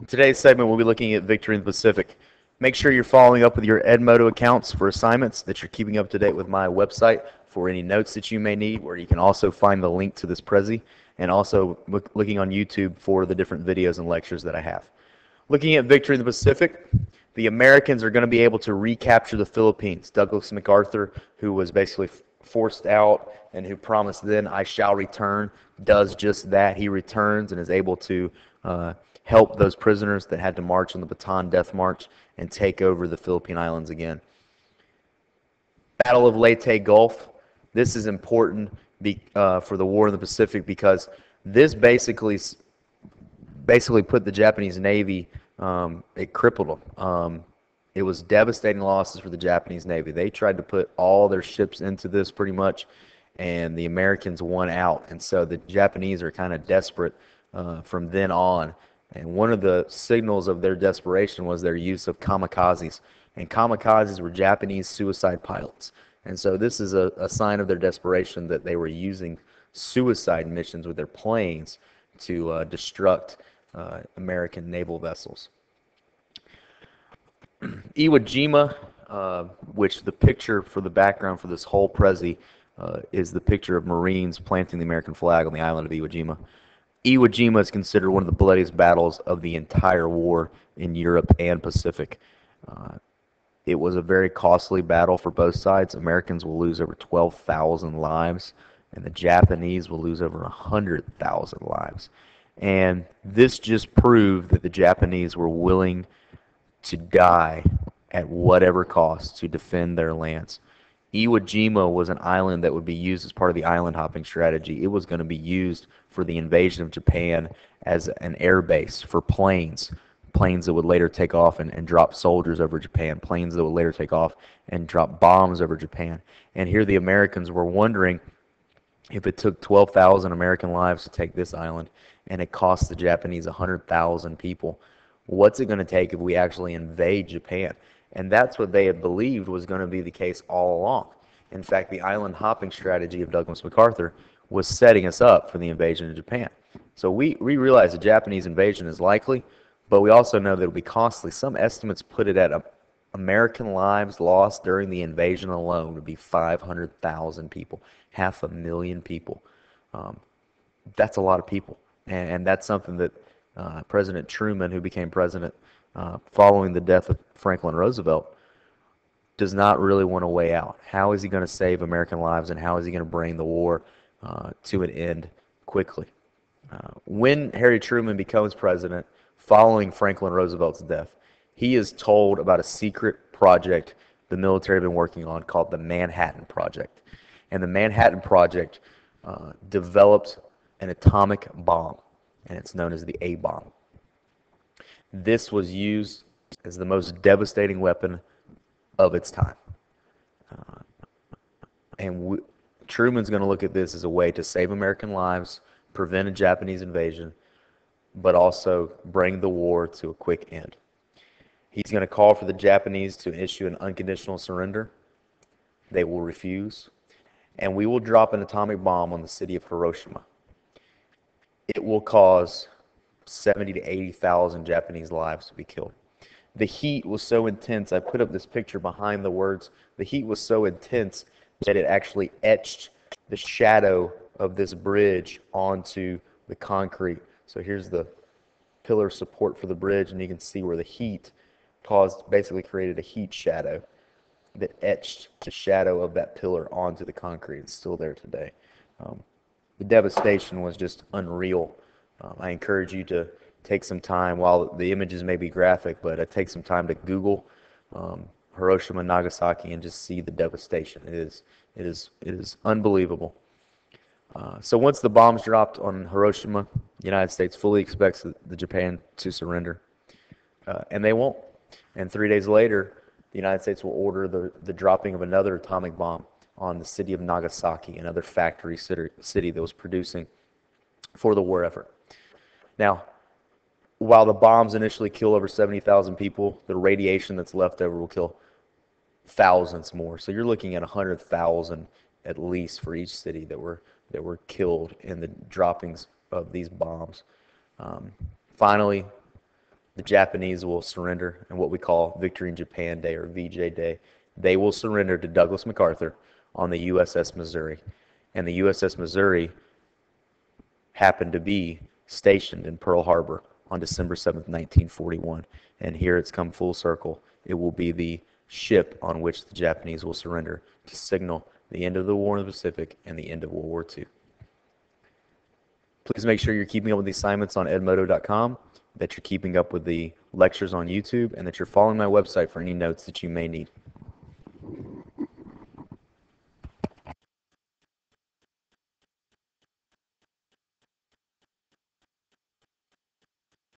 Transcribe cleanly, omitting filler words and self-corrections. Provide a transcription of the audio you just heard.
In today's segment, we'll be looking at Victory in the Pacific. Make sure you're following up with your Edmodo accounts for assignments, that you're keeping up to date with my website for any notes that you may need, where you can also find the link to this Prezi, and also looking on YouTube for the different videos and lectures that I have. Looking at Victory in the Pacific, the Americans are going to be able to recapture the Philippines. Douglas MacArthur, who was basically forced out and who promised then, "I shall return," does just that. He returns and is able to help those prisoners that had to march on the Bataan Death March and take over the Philippine Islands again. Battle of Leyte Gulf. This is important for the war in the Pacific because this basically put the Japanese Navy, it crippled them. It was devastating losses for the Japanese Navy. They tried to put all their ships into this pretty much, and the Americans won out. And so the Japanese are kind of desperate from then on. And one of the signals of their desperation was their use of kamikazes. And kamikazes were Japanese suicide pilots. And so this is a sign of their desperation that they were using suicide missions with their planes to destruct American naval vessels. Iwo Jima, which the picture for the background for this whole Prezi is the picture of Marines planting the American flag on the island of Iwo Jima. Iwo Jima is considered one of the bloodiest battles of the entire war in Europe and Pacific. It was a very costly battle for both sides. Americans will lose over 12,000 lives, and the Japanese will lose over 100,000 lives. And this just proved that the Japanese were willing to die at whatever cost to defend their lands. Iwo Jima was an island that would be used as part of the island hopping strategy. It was going to be used for the invasion of Japan as an air base for planes that would later take off and drop soldiers over Japan, planes that would later take off and drop bombs over Japan. And here the Americans were wondering, if it took 12,000 American lives to take this island and it cost the Japanese 100,000 people, what's it going to take if we actually invade Japan? And that's what they had believed was going to be the case all along. In fact, the island hopping strategy of Douglas MacArthur was setting us up for the invasion of Japan. So we realize the Japanese invasion is likely, but we also know that it will be costly. Some estimates put it at American lives lost during the invasion alone would be 500,000 people, 500,000 people. That's a lot of people, and that's something that President Truman, who became president following the death of Franklin Roosevelt, does not really want to weigh out. How is he going to save American lives, and how is he going to bring the war to an end quickly? When Harry Truman becomes president following Franklin Roosevelt's death, he is told about a secret project the military had been working on called the Manhattan Project. And the Manhattan Project developed an atomic bomb, and it's known as the A-bomb. This was used as the most devastating weapon of its time. Truman's going to look at this as a way to save American lives, prevent a Japanese invasion, but also bring the war to a quick end. He's going to call for the Japanese to issue an unconditional surrender. They will refuse, and we will drop an atomic bomb on the city of Hiroshima. It will cause 70 to 80,000 Japanese lives to be killed. The heat was so intense, I put up this picture behind the words, the heat was so intense that it actually etched the shadow of this bridge onto the concrete. So here's the pillar support for the bridge, and you can see where the heat basically created a heat shadow that etched the shadow of that pillar onto the concrete. It's still there today. The devastation was just unreal. I encourage you to take some time, while the images may be graphic, but take some time to Google Hiroshima and Nagasaki and just see the devastation. It is unbelievable. So once the bombs dropped on Hiroshima, the United States fully expects the Japan to surrender, and they won't. And 3 days later, the United States will order the dropping of another atomic bomb on the city of Nagasaki, another factory city that was producing for the war effort. Now, while the bombs initially kill over 70,000 people, the radiation that's left over will kill thousands more. So you're looking at 100,000 at least for each city that were killed in the droppings of these bombs. Finally, the Japanese will surrender, and what we call Victory in Japan Day or VJ Day, they will surrender to Douglas MacArthur on the USS Missouri. And the USS Missouri happened to be stationed in Pearl Harbor on December 7th, 1941. And here it's come full circle. It will be the ship on which the Japanese will surrender to signal the end of the war in the Pacific and the end of World War II. Please make sure you're keeping up with the assignments on edmodo.com, that you're keeping up with the lectures on YouTube, and that you're following my website for any notes that you may need.